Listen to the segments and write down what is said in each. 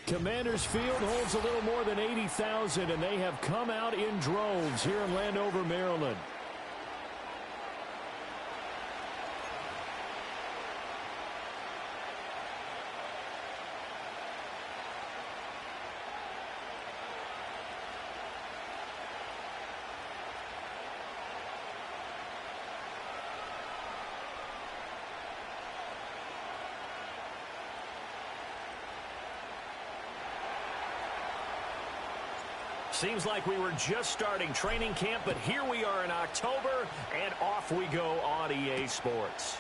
Commanders Field holds a little more than 80,000, and they have come out in droves here in Landover, Maryland. Seems like we were just starting training camp, but here we are in October, and off we go on EA Sports.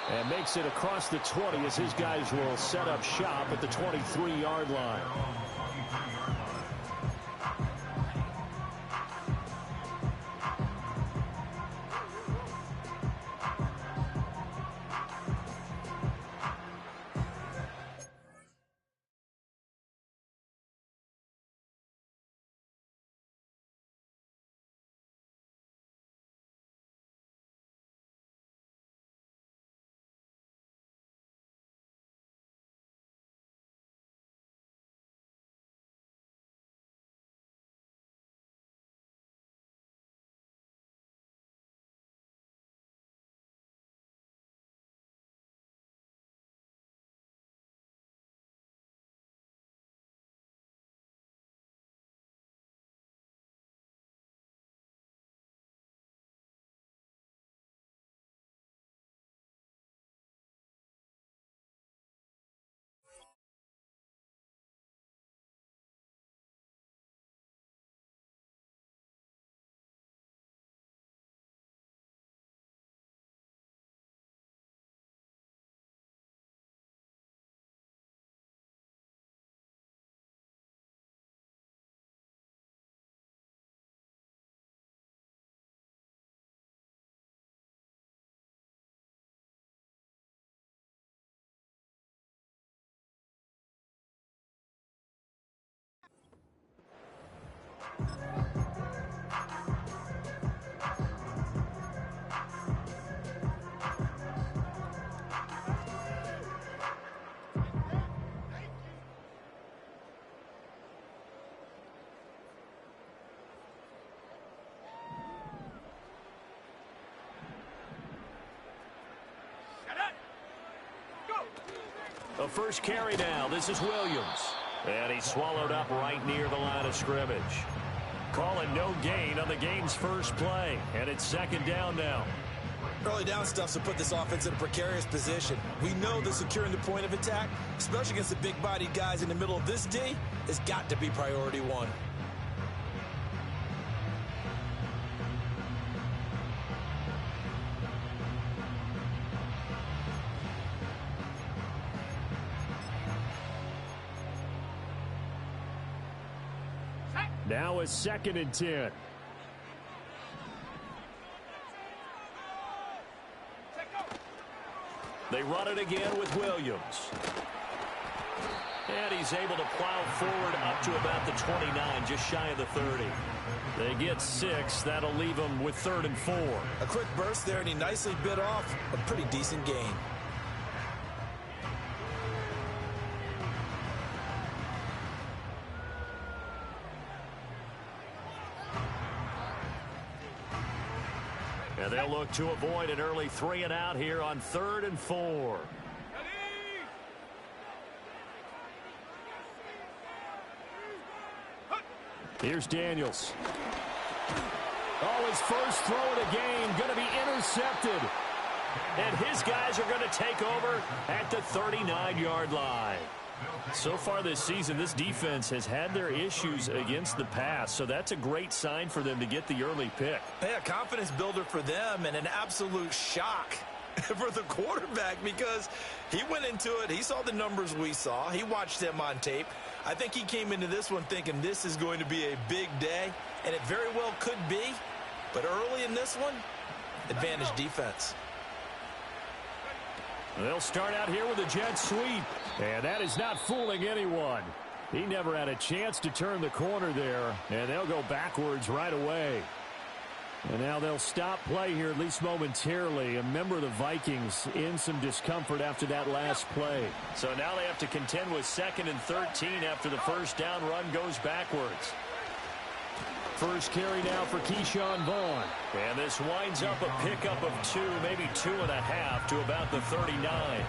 And makes it across the 20 as his guys will set up shop at the 23-yard line. The first carry now. This is Williams. And he's swallowed up right near the line of scrimmage. Calling no gain on the game's first play. And it's second down now. Early down stuff to put this offense in a precarious position. We know that securing the point of attack, especially against the big-bodied guys in the middle of this D, has got to be priority one. Now a second and 10. They run it again with Williams. And he's able to plow forward up to about the 29, just shy of the 30. They get 6. That'll leave them with 3rd and 4. A quick burst there, and he nicely bit off a pretty decent gain. And they'll look to avoid an early 3 and out here on 3rd and 4. Here's Daniels. Oh, his first throw of the game going to be intercepted. And his guys are going to take over at the 39-yard line. So far this season, this defense has had their issues against the pass, so that's a great sign for them to get the early pick. Yeah, confidence builder for them and an absolute shock for the quarterback because he went into it. He saw the numbers we saw. He watched them on tape. I think he came into this one thinking this is going to be a big day, and it very well could be. But early in this one, advantage defense. They'll start out here with a jet sweep, and that is not fooling anyone. He never had a chance to turn the corner there, and they'll go backwards right away. And now they'll stop play here, at least momentarily. A member of the Vikings in some discomfort after that last play. So now they have to contend with 2nd and 13 after the first down run goes backwards. First carry now for Keyshawn Vaughn. And this winds up a pickup of 2, maybe 2.5 to about the 39.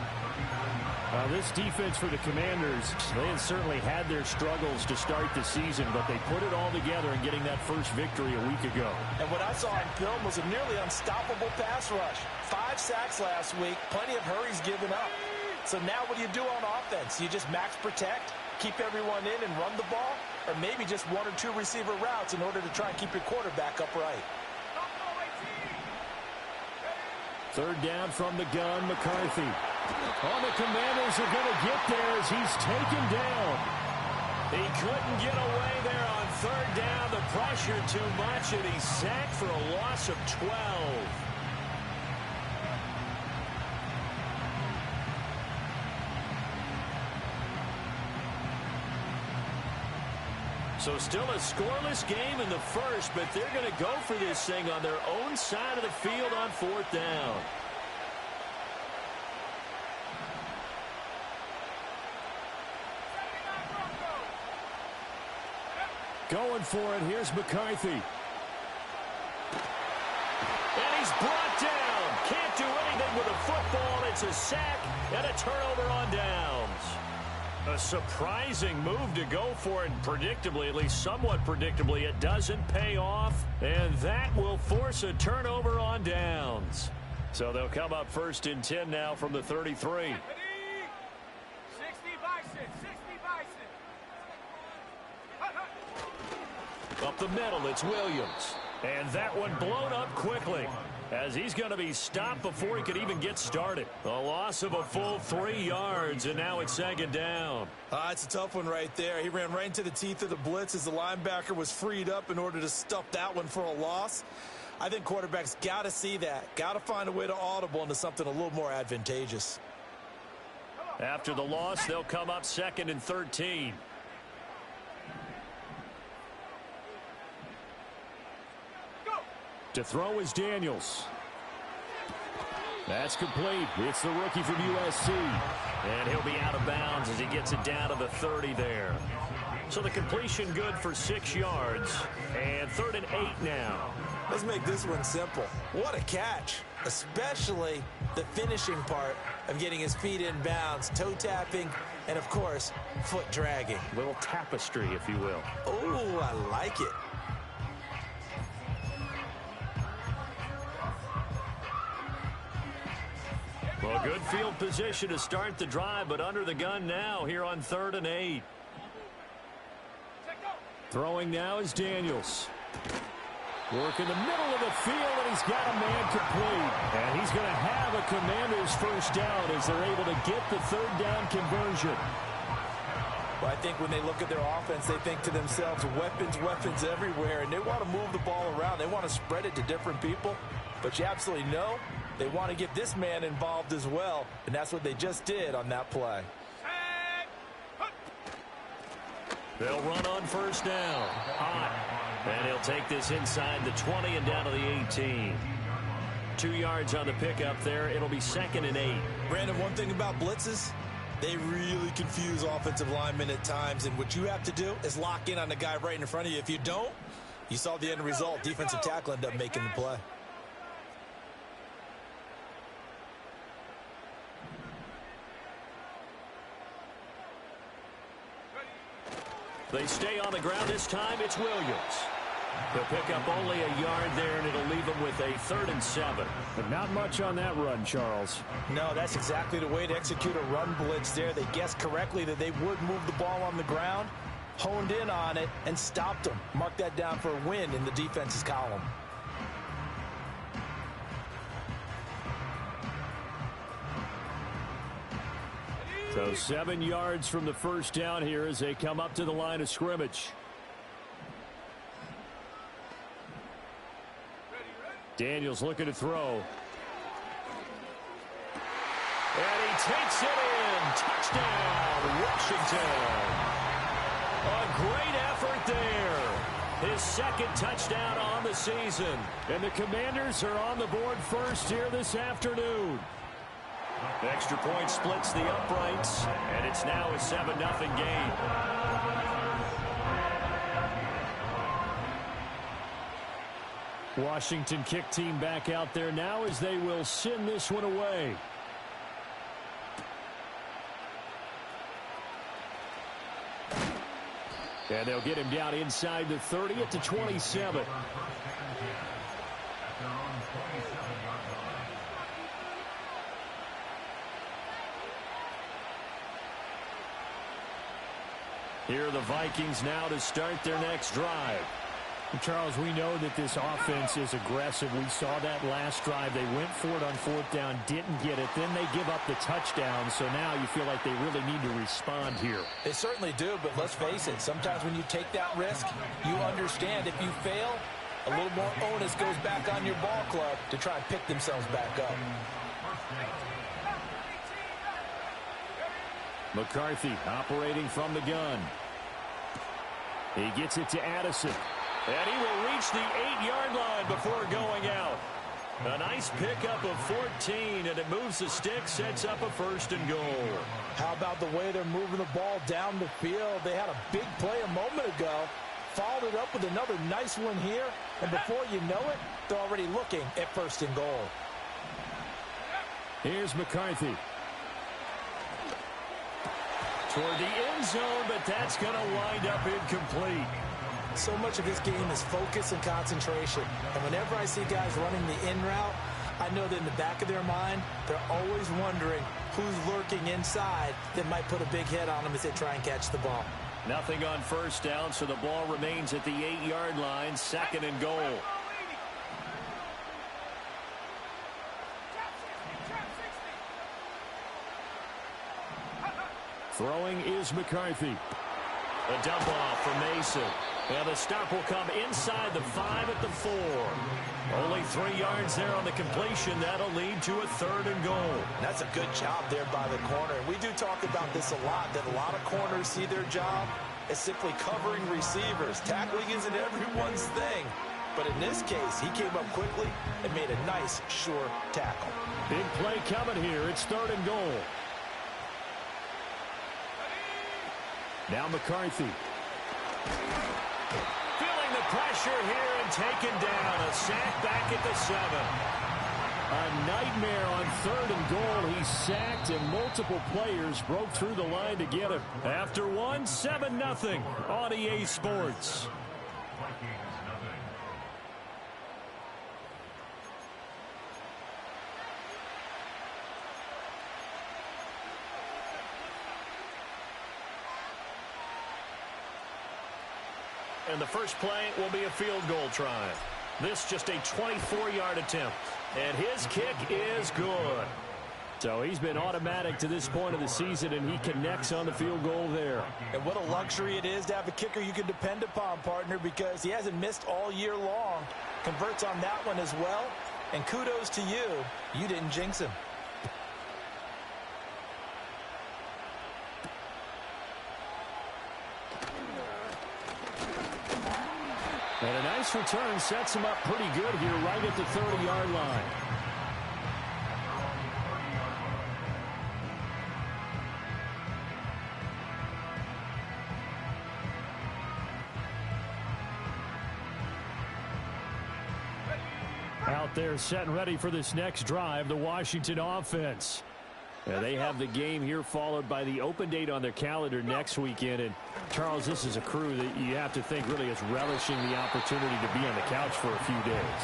This defense for the Commanders, they had certainly had their struggles to start the season, but they put it all together in getting that first victory a week ago. And what I saw on film was a nearly unstoppable pass rush. 5 sacks last week, plenty of hurries given up. So now what do you do on offense? You just max protect, keep everyone in and run the ball, or maybe just 1 or 2 receiver routes in order to try and keep your quarterback upright. Third down from the gun, McCarthy. Oh, the Commanders are going to get there as he's taken down. He couldn't get away there on 3rd down. The pressure too much, and he's sacked for a loss of 12. So still a scoreless game in the first, but they're going to go for this thing on their own side of the field on 4th down. Going for it. Here's McCarthy. And he's brought down. Can't do anything with a football. It's a sack and a turnover on downs. A surprising move to go for it. Predictably, at least somewhat predictably, it doesn't pay off. And that will force a turnover on downs. So they'll come up 1st and 10 now from the 33. Up the middle, it's Williams. And that one blown up quickly as he's going to be stopped before he could even get started. A loss of a full 3 yards, and now it's 2nd down. It's a tough one right there. He ran right into the teeth of the blitz as the linebacker was freed up in order to stuff that one for a loss. I think quarterbacks got to see that. Got to find a way to audible into something a little more advantageous. After the loss, they'll come up 2nd and 13. To throw is Daniels. That's complete. It's the rookie from USC. And he'll be out of bounds as he gets it down to the 30 there. So the completion good for 6 yards. And 3rd and 8 now. Let's make this one simple. What a catch. Especially the finishing part of getting his feet in bounds, toe tapping, and of course, foot dragging. Little tapestry, if you will. Oh, I like it. Well, good field position to start the drive, but under the gun now here on 3rd and 8. Throwing now is Daniels. Work in the middle of the field, and he's got a man complete. And he's going to have a Commanders first down as they're able to get the 3rd down conversion. Well, I think when they look at their offense, they think to themselves, weapons, weapons everywhere, and they want to move the ball around. They want to spread it to different people, but you absolutely know they want to get this man involved as well, and that's what they just did on that play. They'll run on 1st down. And he'll take this inside the 20 and down to the 18. 2 yards on the pickup there. It'll be 2nd and 8. Brandon, one thing about blitzes, they really confuse offensive linemen at times, and what you have to do is lock in on the guy right in front of you. If you don't, you saw the end result. Defensive tackle ended up making the play. They stay on the ground this time. It's Williams. He'll pick up only a yard there, and it'll leave him with a 3rd and 7. But not much on that run, Charles. No, that's exactly the way to execute a run blitz there. They guessed correctly that they would move the ball on the ground, honed in on it, and stopped them. Mark that down for a win in the defense's column. So 7 yards from the first down here as they come up to the line of scrimmage. Daniels looking to throw. And he takes it in. Touchdown, Washington. A great effort there. his second touchdown on the season. And the Commanders are on the board first here this afternoon. The extra point splits the uprights, and it's now a 7-0 game. Washington kick team back out there now as they will send this one away. And they'll get him down inside the 30 at the 27. Here are the Vikings now to start their next drive. Charles, we know that this offense is aggressive. We saw that last drive. They went for it on fourth down, didn't get it. Then they give up the touchdown. So now you feel like they really need to respond here. They certainly do, but let's face it. Sometimes when you take that risk, you understand if you fail, a little more onus goes back on your ball club to try and pick themselves back up. McCarthy operating from the gun. He gets it to Addison. And he will reach the 8-yard line before going out. A nice pickup of 14, and it moves the stick, sets up a 1st and goal. How about the way they're moving the ball down the field? They had a big play a moment ago, followed it up with another nice one here, and before you know it, they're already looking at 1st and goal. Here's McCarthy. Toward the end zone, but that's going to wind up incomplete. So much of this game is focus and concentration. And whenever I see guys running the in route, I know that in the back of their mind, they're always wondering who's lurking inside that might put a big hit on them as they try and catch the ball. Nothing on 1st down, so the ball remains at the 8-yard line, 2nd and goal. Throwing is McCarthy. A dump off from Mason. And the stop will come inside the 5 at the 4. Only 3 yards there on the completion. That'll lead to a 3rd and goal. That's a good job there by the corner. And we do talk about this a lot, that a lot of corners see their job as simply covering receivers. Tackling isn't everyone's thing. But in this case, he came up quickly and made a nice, sure tackle. Big play coming here. It's 3rd and goal. Now McCarthy. Feeling the pressure here and taken down. A sack back at the 7. A nightmare on 3rd and goal. He sacked and multiple players broke through the line to get him. After one, 7-0 on EA Sports. And the first play will be a field goal try. This just a 24-yard attempt. And his kick is good. So he's been automatic to this point of the season, and he connects on the field goal there. And what a luxury it is to have a kicker you can depend upon, partner, because he hasn't missed all year long. Converts on that one as well. And kudos to you. You didn't jinx him. And a nice return sets him up pretty good here right at the 30-yard line. Out there set and ready for this next drive, the Washington offense. They have the game here followed by the open date on their calendar next weekend. And, Charles, this is a crew that you have to think really is relishing the opportunity to be on the couch for a few days.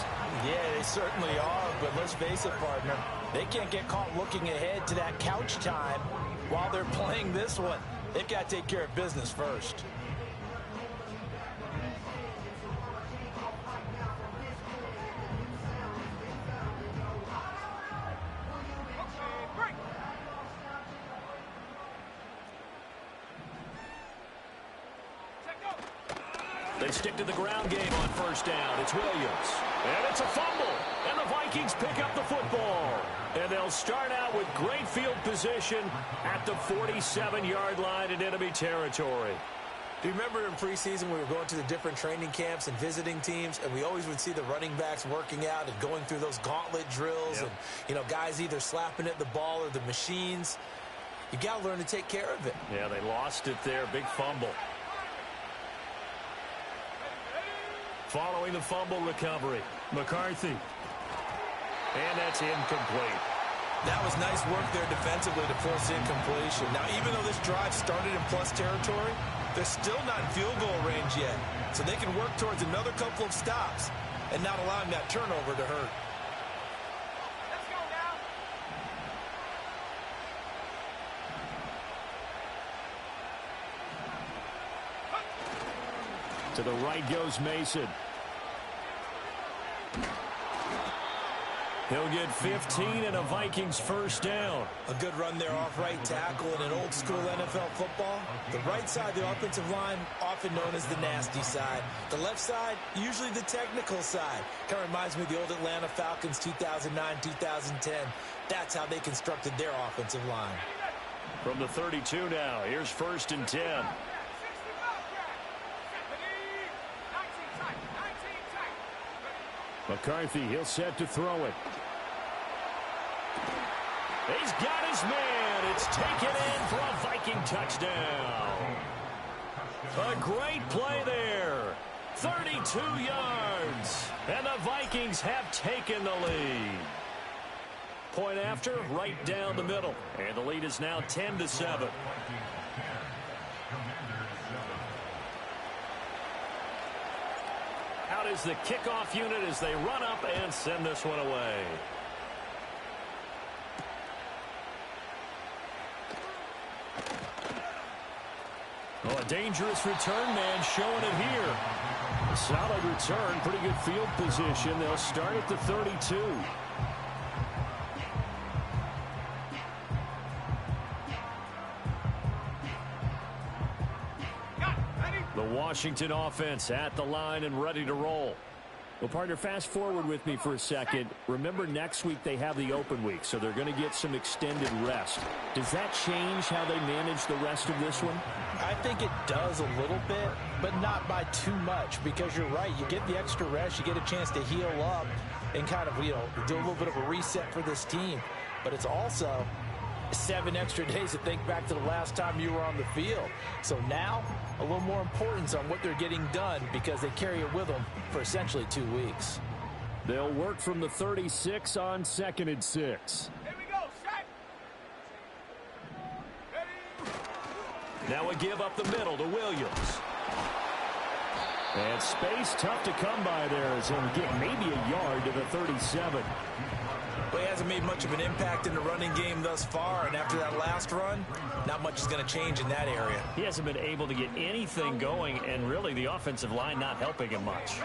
Yeah, they certainly are. But let's face it, partner, they can't get caught looking ahead to that couch time while they're playing this one. They've got to take care of business first. They stick to the ground game on 1st down. It's Williams. And it's a fumble. And the Vikings pick up the football. And they'll start out with great field position at the 47-yard line in enemy territory. Do you remember in preseason we were going to the different training camps and visiting teams, and we always would see the running backs working out and going through those gauntlet drills, and, you know, guys either slapping at the ball or the machines. You got to learn to take care of it. Yeah, they lost it there. Big fumble. Following the fumble recovery, McCarthy. And that's incomplete. That was nice work there defensively to force incompletion. Now, even though this drive started in plus territory, they're still not in field goal range yet. So they can work towards another couple of stops and not allowing that turnover to hurt. Let's go now. To the right goes Mason. He'll get 15 and a Vikings first down. A good run there off right tackle in an old-school NFL football. The right side, the offensive line, often known as the nasty side. The left side, usually the technical side. Kind of reminds me of the old Atlanta Falcons 2009, 2010. That's how they constructed their offensive line. From the 32 now, here's 1st and 10. McCarthy, he'll set to throw it. He's got his man. It's taken in for a Viking touchdown. A great play there. 32 yards. And the Vikings have taken the lead. Point after, right down the middle. And the lead is now 10-7. Out is the kickoff unit as they run up and send this one away. Oh, a dangerous return man showing it here. A solid return, pretty good field position. They'll start at the 32. The Washington offense at the line and ready to roll. Well, partner, fast forward with me for a second. Remember, next week they have the open week, so they're going to get some extended rest. Does that change how they manage the rest of this one? I think it does a little bit, but not by too much, because you're right. You get the extra rest, you get a chance to heal up and kind of, do a little bit of a reset for this team. But it's also 7 extra days to think back to the last time you were on the field. So now, a little more importance on what they're getting done because they carry it with them for essentially 2 weeks. They'll work from the 36 on 2nd and 6. Here we go, set. Now a give up the middle to Williams. And space tough to come by there as he'll get maybe a yard to the 37. Well, he hasn't made much of an impact in the running game thus far, and after that last run, not much is going to change in that area. He hasn't been able to get anything going, and really the offensive line not helping him much.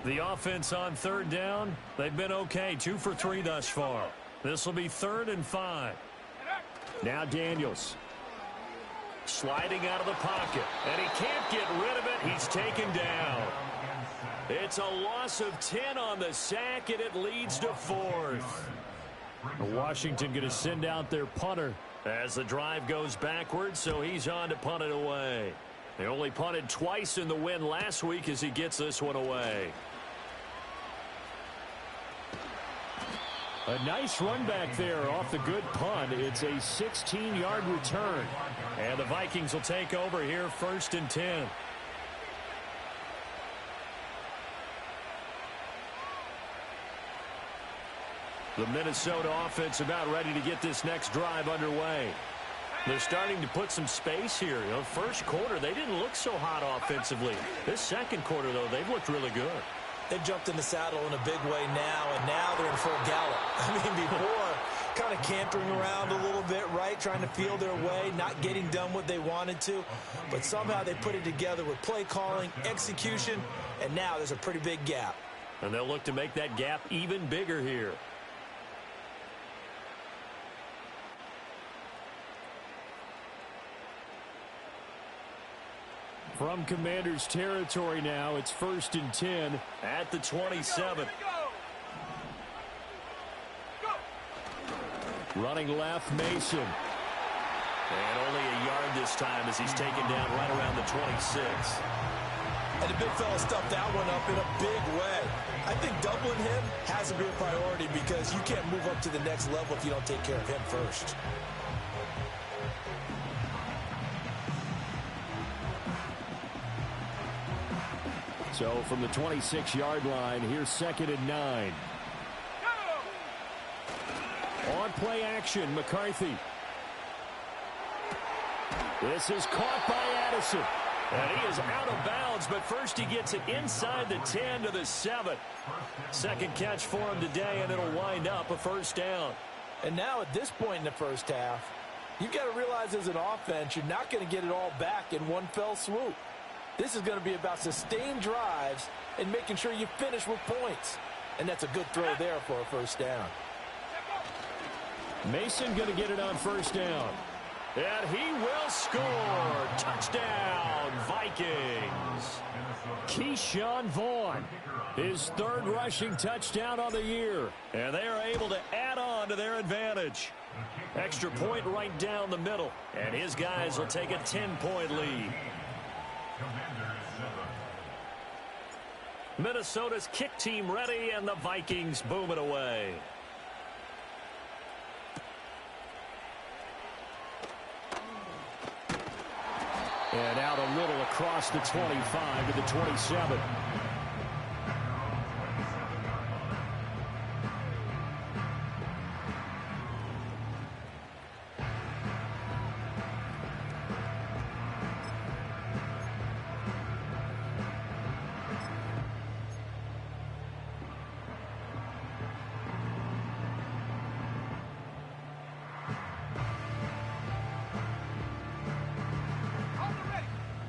The offense on 3rd down, they've been okay, 2 for 3 thus far. This will be 3rd and 5. Now Daniels. Sliding out of the pocket, and he can't get rid of it. He's taken down. It's a loss of 10 on the sack, and it leads to 4th. Washington going to send out their punter. As the drive goes backwards, so he's on to punt it away. They only punted twice in the win last week as he gets this one away. A nice run back there off the good punt. It's a 16-yard return. And the Vikings will take over here 1st and 10. The Minnesota offense about ready to get this next drive underway. They're starting to put some space here. First quarter, they didn't look so hot offensively. This second quarter, though, they've looked really good. They jumped in the saddle in a big way now, and now they're in full gallop. I mean, before, kind of cantering around a little bit, right, trying to feel their way, not getting done what they wanted to. But somehow they put it together with play calling, execution, and now there's a pretty big gap. And they'll look to make that gap even bigger here. From Commander's territory now, it's 1st and 10 at the 27. Running left, Mason. And only a yard this time as he's taken down right around the 26. And the big fella stuffed that one up in a big way. I think doubling him has to be a priority because you can't move up to the next level if you don't take care of him first. So from the 26-yard line, here's 2nd and 9. On play action, McCarthy. This is caught by Addison. And he is out of bounds, but first he gets it inside the 10 to the 7. Second catch for him today, and it'll wind up a first down. And now at this point in the first half, you've got to realize as an offense, you're not going to get it all back in one fell swoop. This is going to be about sustained drives and making sure you finish with points. And that's a good throw there for a first down. Mason going to get it on first down. And he will score. Touchdown, Vikings. Keyshawn Vaughn, his 3rd rushing touchdown on the year. And they are able to add on to their advantage. Extra point right down the middle. And his guys will take a 10-point lead. Minnesota's kick team ready, and the Vikings boom it away. And out a little across the 25 to the 27.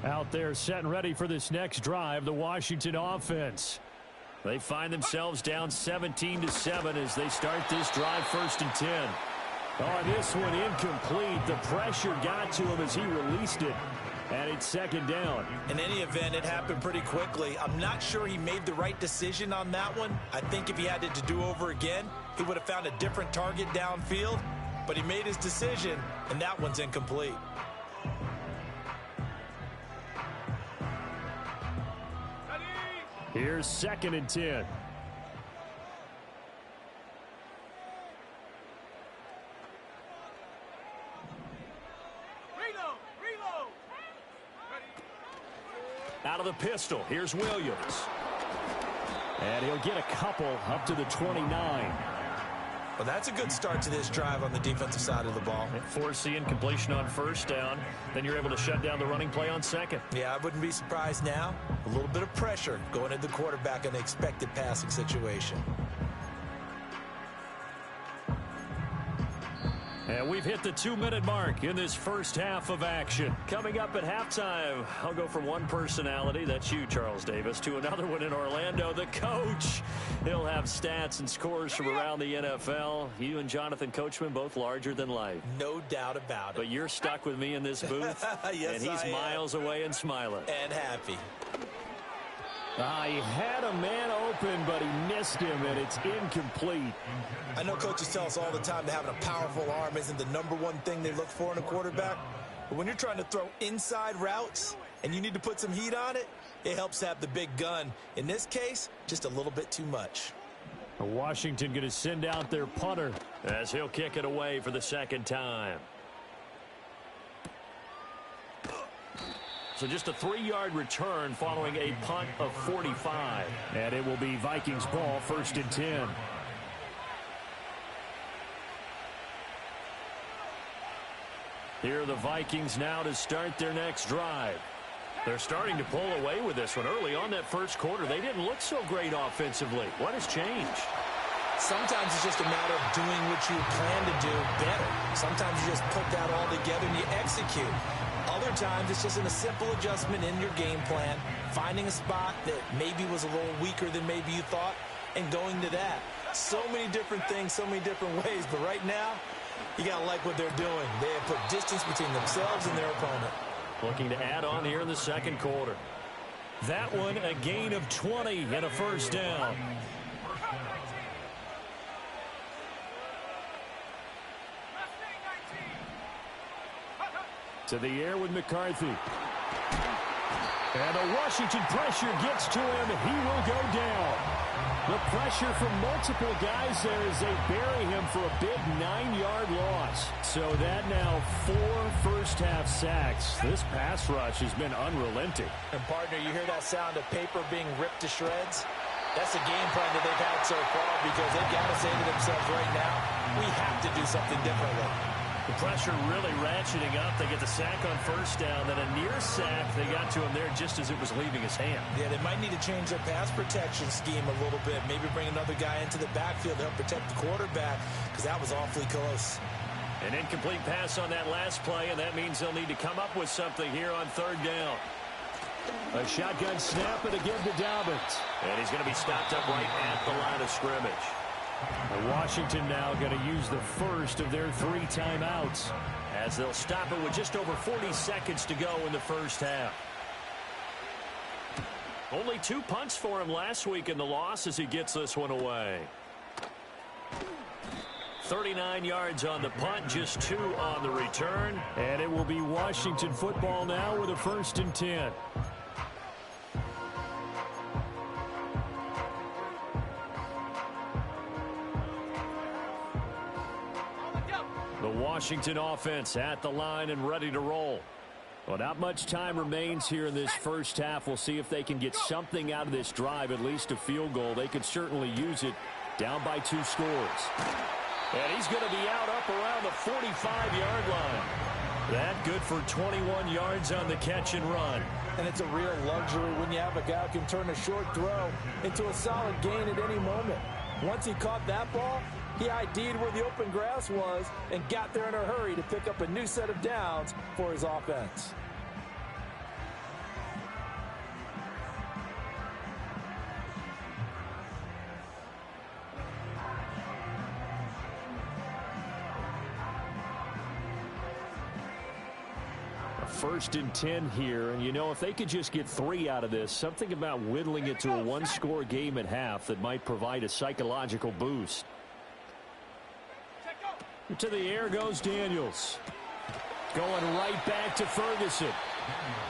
Out there set and ready for this next drive, the Washington offense. They find themselves down 17-7 as they start this drive 1st and 10. Oh, this one incomplete. The pressure got to him as he released it. And it's 2nd down. In any event, it happened pretty quickly. I'm not sure he made the right decision on that one. I think if he had it to do over again, he would have found a different target downfield. But he made his decision, and that one's incomplete. Here's 2nd and 10. Reload. Out of the pistol, here's Williams. And he'll get a couple up to the 29. Well, that's a good start to this drive on the defensive side of the ball. Force the incompletion on first down. Then you're able to shut down the running play on second. Yeah, I wouldn't be surprised now. A little bit of pressure going at the quarterback in the expected passing situation. And we've hit the 2-minute mark in this first half of action. Coming up at halftime, I'll go from one personality, that's you, Charles Davis, to another one in Orlando, the coach. He'll have stats and scores from around the NFL. You and Jonathan Coachman, both larger than life. No doubt about it. But you're stuck with me in this booth, yes, and he's miles away and smiling. And happy. He had a man open, but he missed him, and it's incomplete. I know coaches tell us all the time that having a powerful arm isn't the #1 thing they look for in a quarterback. But when you're trying to throw inside routes and you need to put some heat on it, it helps have the big gun. In this case, just a little bit too much. Washington going to send out their punter as he'll kick it away for the 2nd time. So just a 3-yard return following a punt of 45. And it will be Vikings ball 1st and 10. Here are the Vikings now to start their next drive. They're starting to pull away with this one. Early on that first quarter, they didn't look so great offensively. What has changed? Sometimes it's just a matter of doing what you plan to do better. Sometimes you just put that all together and you execute. Other times it's just a simple adjustment in your game plan, finding a spot that maybe was a little weaker than maybe you thought, and going to that. So many different things, so many different ways, but right now, you got to like what they're doing. They have put distance between themselves and their opponent. Looking to add on here in the second quarter. That one a gain of 20 and a first down. To the air with McCarthy. And the Washington pressure gets to him. He will go down. The pressure from multiple guys there as they bury him for a big 9-yard loss. So that now 4 first-half sacks. This pass rush has been unrelenting. And, partner, you hear that sound of paper being ripped to shreds? That's the game plan that they've had so far because they've got to say to themselves right now, we have to do something differently. The pressure really ratcheting up. They get the sack on first down. Then a near sack. They got to him there just as it was leaving his hand. Yeah, they might need to change their pass protection scheme a little bit. Maybe bring another guy into the backfield to help protect the quarterback because that was awfully close. An incomplete pass on that last play, and that means they'll need to come up with something here on third down. A shotgun snap and again to Dobbins. And he's going to be stopped up right at the line of scrimmage. And Washington now going to use the first of their 3 timeouts as they'll stop it with just over 40 seconds to go in the first half. Only 2 punts for him last week in the loss as he gets this one away. 39 yards on the punt, just 2 on the return. And it will be Washington football now with a 1st and 10. The Washington offense at the line and ready to roll. Well, not much time remains here in this first half. We'll see if they can get something out of this drive, at least a field goal. They could certainly use it down by 2 scores. And he's going to be out up around the 45-yard line. That good for 21 yards on the catch and run. And it's a real luxury when you have a guy who can turn a short throw into a solid gain at any moment. Once he caught that ball, he ID'd where the open grass was and got there in a hurry to pick up a new set of downs for his offense. A 1st and 10 here, and you know, if they could just get 3 out of this, something about whittling it to a 1-score game at half that might provide a psychological boost. To the air goes Daniels. Going right back to Ferguson.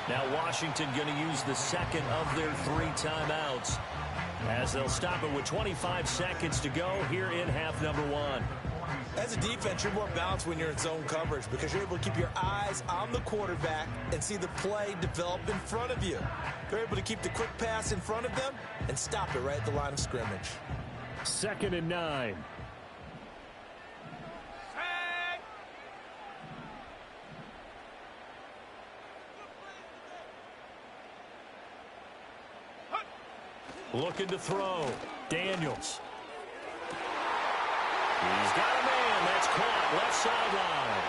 Now Washington going to use the second of their 3 timeouts as they'll stop it with 25 seconds to go here in half number 1. As a defense, you're more balanced when you're in zone coverage because you're able to keep your eyes on the quarterback and see the play develop in front of you. They're able to keep the quick pass in front of them and stop it right at the line of scrimmage. 2nd and 9. Looking to throw. Daniels. He's got a man. That's caught. Left sideline.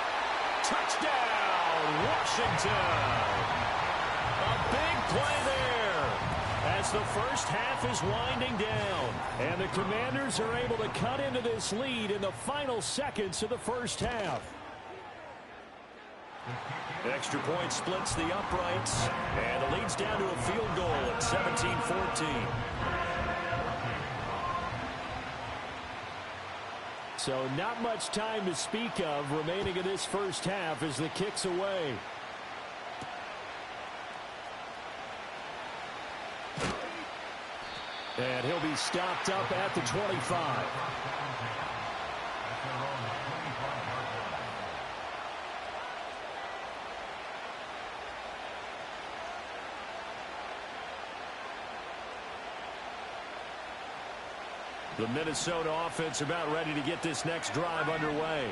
Touchdown, Washington. A big play there as the first half is winding down. And the Commanders are able to cut into this lead in the final seconds of the first half. Extra point splits the uprights, and it leads down to a field goal at 17-14. So not much time to speak of remaining in this first half as the kick's away. And he'll be stopped up at the 25. The Minnesota offense about ready to get this next drive underway.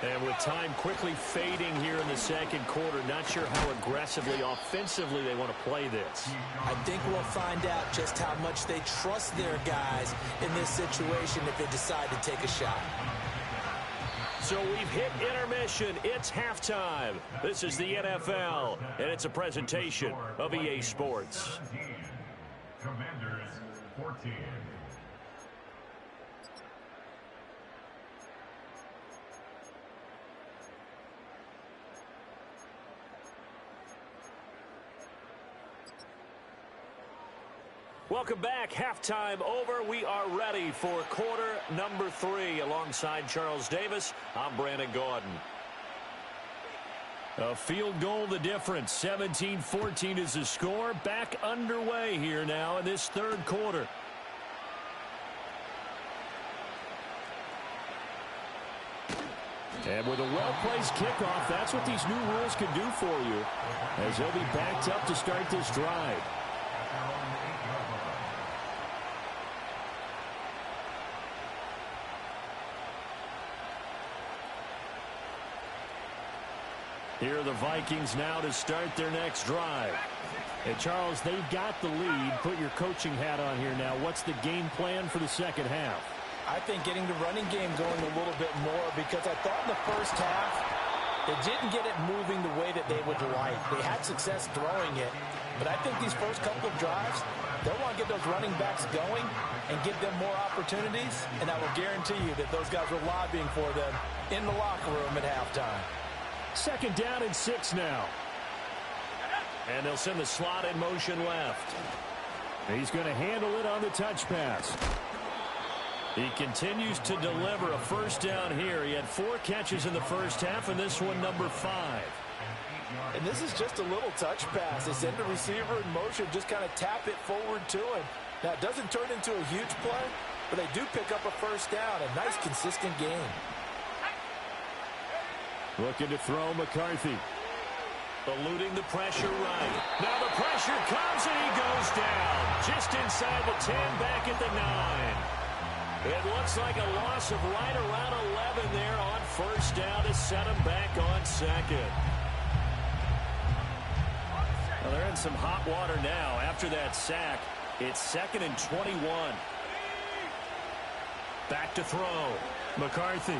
And with time quickly fading here in the second quarter, not sure how aggressively, offensively they want to play this. I think we'll find out just how much they trust their guys in this situation if they decide to take a shot. So we've hit intermission. It's halftime. This is the NFL, and it's a presentation of EA Sports. Commanders 14. Welcome back. Halftime over. We are ready for quarter number 3. Alongside Charles Davis, I'm Brandon Gaudin. A field goal the difference. 17-14 is the score. Back underway here now in this third quarter. And with a well-placed kickoff, that's what these new rules can do for you, as they'll be backed up to start this drive. Here are the Vikings now to start their next drive. Hey, Charles, they've got the lead. Put your coaching hat on here now. What's the game plan for the second half? I think getting the running game going a little bit more, because I thought in the first half they didn't get it moving the way that they would like. They had success throwing it, but I think these first couple of drives, they'll want to get those running backs going and give them more opportunities, and I will guarantee you that those guys were lobbying for them in the locker room at halftime. Second down and 6 now. And they'll send the slot in motion left. He's going to handle it on the touch pass. He continues to deliver a first down here. He had 4 catches in the first half, and this one number 5. And this is just a little touch pass. They send the receiver in motion, just kind of tap it forward to him. Now, it doesn't turn into a huge play, but they do pick up a first down. A nice, consistent game. Looking to throw McCarthy. Eluding the pressure right. Now the pressure comes, and he goes down. Just inside the 10, back at the 9. It looks like a loss of right around 11 there on first down to set him back on second. Well, they're in some hot water now after that sack. It's 2nd and 21. Back to throw. McCarthy.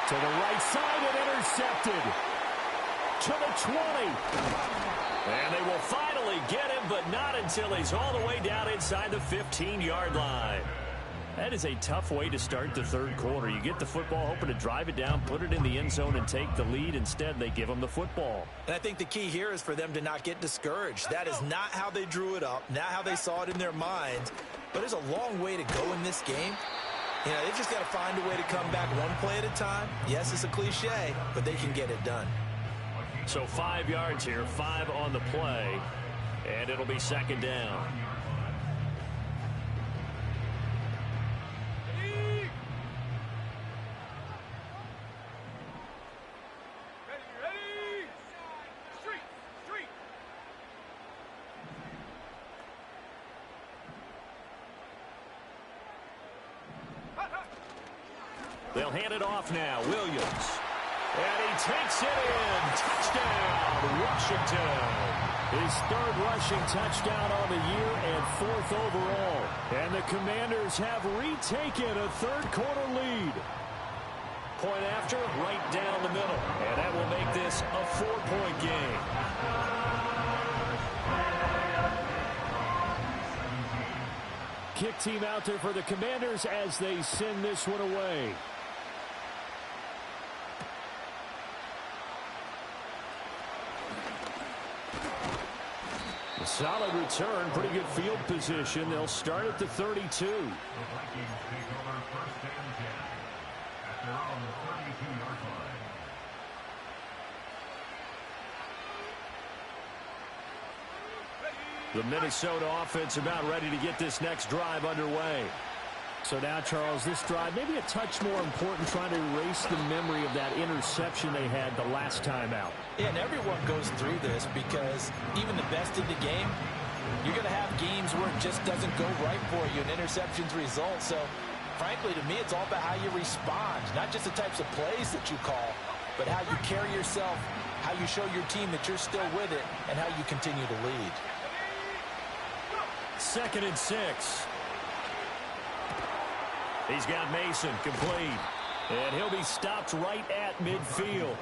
To the right side and intercepted. To the 20. And they will finally get him, but not until he's all the way down inside the 15-yard line. That is a tough way to start the third quarter. You get the football, hoping to drive it down, put it in the end zone, and take the lead. Instead, they give him the football. And I think the key here is for them to not get discouraged. That is not how they drew it up, not how they saw it in their minds. But there's a long way to go in this game. You know, they've just got to find a way to come back one play at a time. Yes, it's a cliche, but they can get it done. So 5 yards here, 5 on the play, and it'll be second down. Ready. Street. They'll hand it off now. Williams. And he takes it in. Touchdown, Washington. His 3rd rushing touchdown on the year and 4th overall. And the Commanders have retaken a third quarter lead. Point after, right down the middle. And that will make this a 4-point game. Kick team out there for the Commanders as they send this one away. A solid return, pretty good field position. They'll start at the 32. The Vikings take over first and 10 at their own 32-yard line. The Minnesota offense about ready to get this next drive underway. So now, Charles, this drive maybe a touch more important, trying to erase the memory of that interception they had the last time out. Yeah, and everyone goes through this, because even the best in the game, you're going to have games where it just doesn't go right for you, and interceptions result. So, frankly, to me, it's all about how you respond, not just the types of plays that you call, but how you carry yourself, how you show your team that you're still with it, and how you continue to lead. 2nd and 6. He's got Mason complete. And he'll be stopped right at midfield.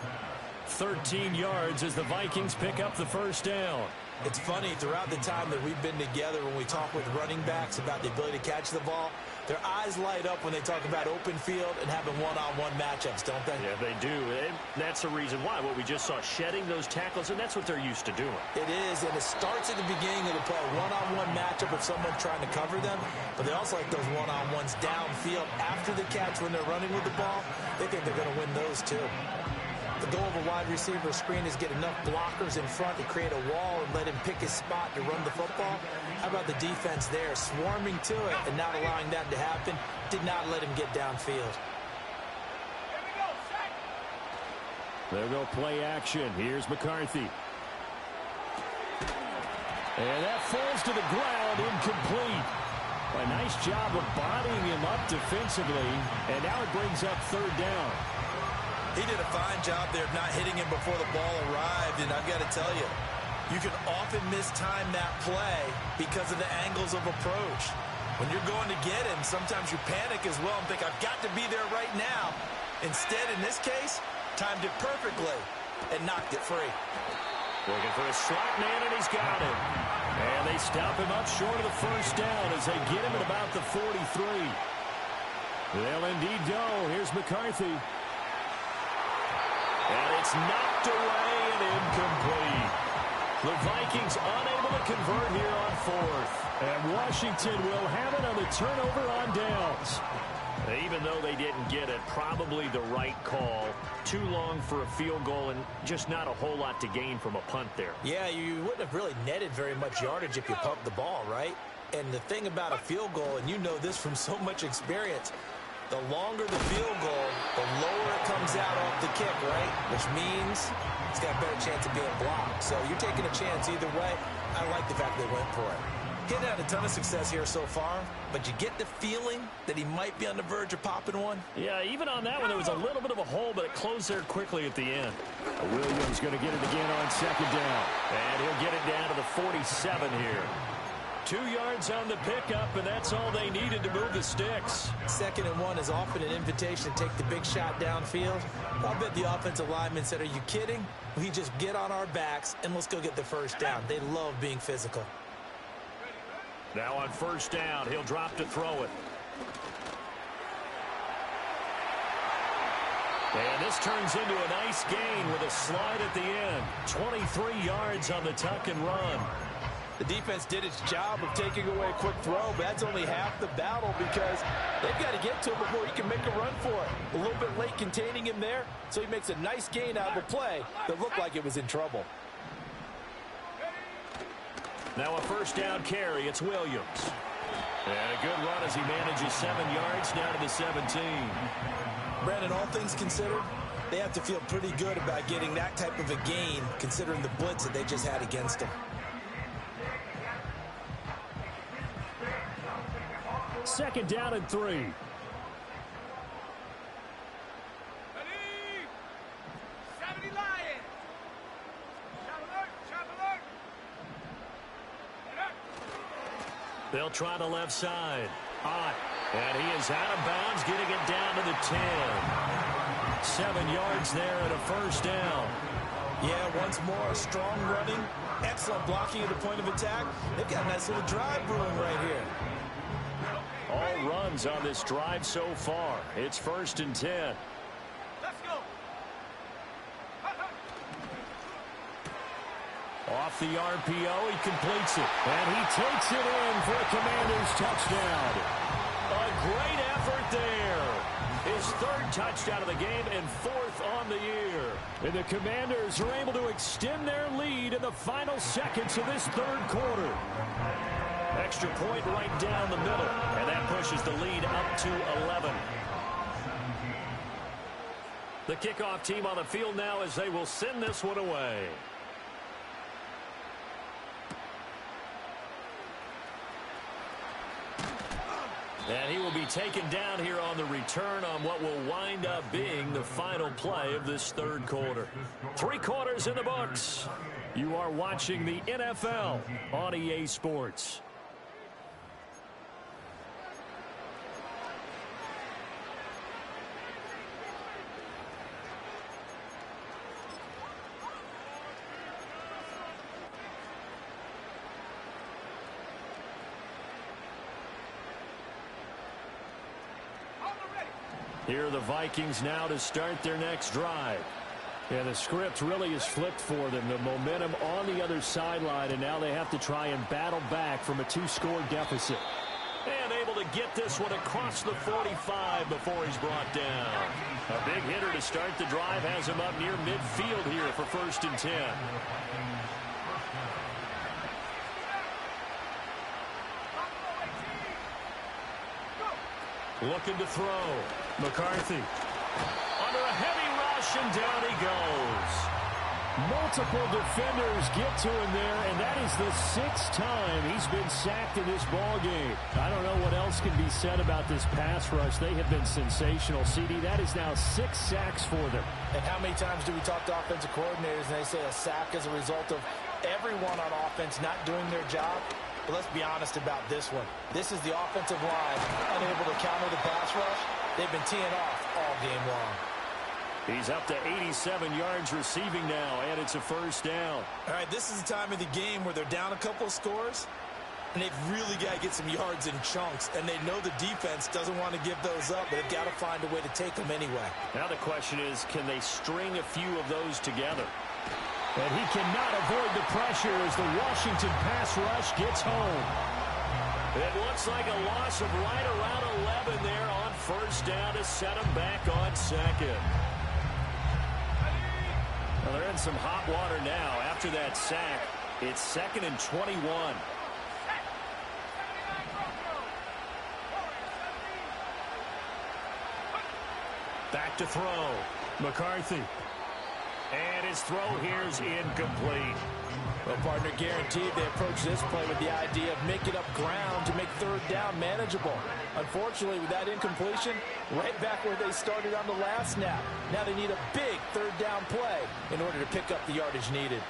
13 yards as the Vikings pick up the first down. It's funny, throughout the time that we've been together, when we talk with running backs about the ability to catch the ball, Their eyes light up when they talk about open field and having one-on-one matchups, don't they? Yeah, they do. And that's the reason why. What we just saw, shedding those tackles, and that's what they're used to doing. It is, and it starts at the beginning of the play. One-on-one matchup if someone's trying to cover them, but they also like those one-on-ones downfield after the catch when they're running with the ball. They think they're going to win those too. The goal of a wide receiver screen is get enough blockers in front to create a wall and let him pick his spot to run the football. How about the defense there, swarming to it and not allowing that to happen? Did not let him get downfield. They'll go play action. Here's McCarthy. And that falls to the ground, incomplete. A nice job of bodying him up defensively, and now it brings up third down. He did a fine job there of not hitting him before the ball arrived, and I've got to tell you, you can often mistime that play because of the angles of approach. When you're going to get him, sometimes you panic as well and think, I've got to be there right now. Instead, in this case, timed it perfectly and knocked it free. Looking for a slot man, and he's got him. And they stop him up short of the first down as they get him at about the 43. They'll indeed go. Here's McCarthy. And it's knocked away and incomplete. The Vikings unable to convert here on fourth. And Washington will have it on the turnover on downs. Even though they didn't get it, probably the right call. Too long for a field goal and just not a whole lot to gain from a punt there. Yeah, you wouldn't have really netted very much yardage if you pumped the ball, right? And the thing about a field goal, and you know this from so much experience, the longer the field goal, the lower it comes out off the kick, right? Which means it's got a better chance of being blocked. So you're taking a chance either way. I like the fact they went for it. Getting had a ton of success here so far, but you get the feeling that he might be on the verge of popping one. Yeah, even on that one, there was a little bit of a hole, but it closed there quickly at the end. Williams going to get it again on second down. And he'll get it down to the 47 here. 2 yards on the pickup, and that's all they needed to move the sticks. 2nd and 1 is often an invitation to take the big shot downfield. I'll bet the offensive lineman said, are you kidding? We just get on our backs, and let's go get the first down. They love being physical. Now on first down, he'll drop to throw it. And this turns into a nice gain with a slide at the end. 23 yards on the tuck and run. The defense did its job of taking away a quick throw, but that's only half the battle because they've got to get to him before he can make a run for it. A little bit late containing him there, so he makes a nice gain out of a play that looked like it was in trouble. Now a first down carry. It's Williams. And a good run as he manages 7 yards down to the 17. Brandon, all things considered, they have to feel pretty good about getting that type of a gain considering the blitz that they just had against them. 2nd down and 3. Ready? Lions. Shot alert. They'll try the left side. Hot. And he is out of bounds, getting it down to the 10. 7 yards there and a first down. Yeah, once more, strong running, excellent blocking at the point of attack. They've got a nice little drive brewing right here. All runs on this drive so far. It's 1st and 10. Let's go. Off the RPO, he completes it. And he takes it in for a Commanders touchdown. A great effort there. His 3rd touchdown of the game and 4th on the year. And the Commanders are able to extend their lead in the final seconds of this 3rd quarter. Extra point right down the middle. And that pushes the lead up to 11. The kickoff team on the field now as they will send this one away. And he will be taken down here on the return on what will wind up being the final play of this 3rd quarter. 3 quarters in the books. You are watching the NFL on EA Sports. Here are the Vikings now to start their next drive. Yeah, the script really is flipped for them. The momentum on the other sideline, and now they have to try and battle back from a 2-score deficit. And able to get this one across the 45 before he's brought down. A big hitter to start the drive has him up near midfield here for 1st and 10. Looking to throw. McCarthy. Under a heavy rush, and down he goes. Multiple defenders get to him there, and that is the 6th time he's been sacked in this ball game. I don't know what else can be said about this pass rush. They have been sensational. CD, that is now 6 sacks for them. And how many times do we talk to offensive coordinators and they say a sack is a result of everyone on offense not doing their job? But let's be honest about this one. This is the offensive line unable to counter the pass rush. They've been teeing off all game long. He's up to 87 yards receiving now, and it's a 1st down. All right, this is the time of the game where they're down a couple of scores, and they've really got to get some yards in chunks, and they know the defense doesn't want to give those up, but they've got to find a way to take them anyway. Now the question is, can they string a few of those together? And he cannot avoid the pressure as the Washington pass rush gets home. It looks like a loss of right around 11 there on 1st down to set him back on 2nd. Well, they're in some hot water now. After that sack, it's 2nd and 21. Back to throw. McCarthy. And his throw here is incomplete. Well, partner, guaranteed they approach this play with the idea of making up ground to make 3rd down manageable. Unfortunately, with that incompletion, right back where they started on the last snap. Now they need a big 3rd down play in order to pick up the yardage needed.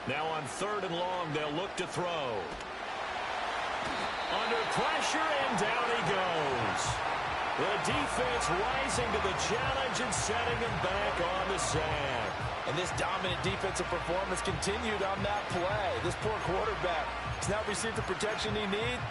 Now on 3rd and long, they'll look to throw. Under pressure, and down he goes. The defense rising to the challenge and setting him back on the sack. And this dominant defensive performance continued on that play. This poor quarterback has now received the protection he needs.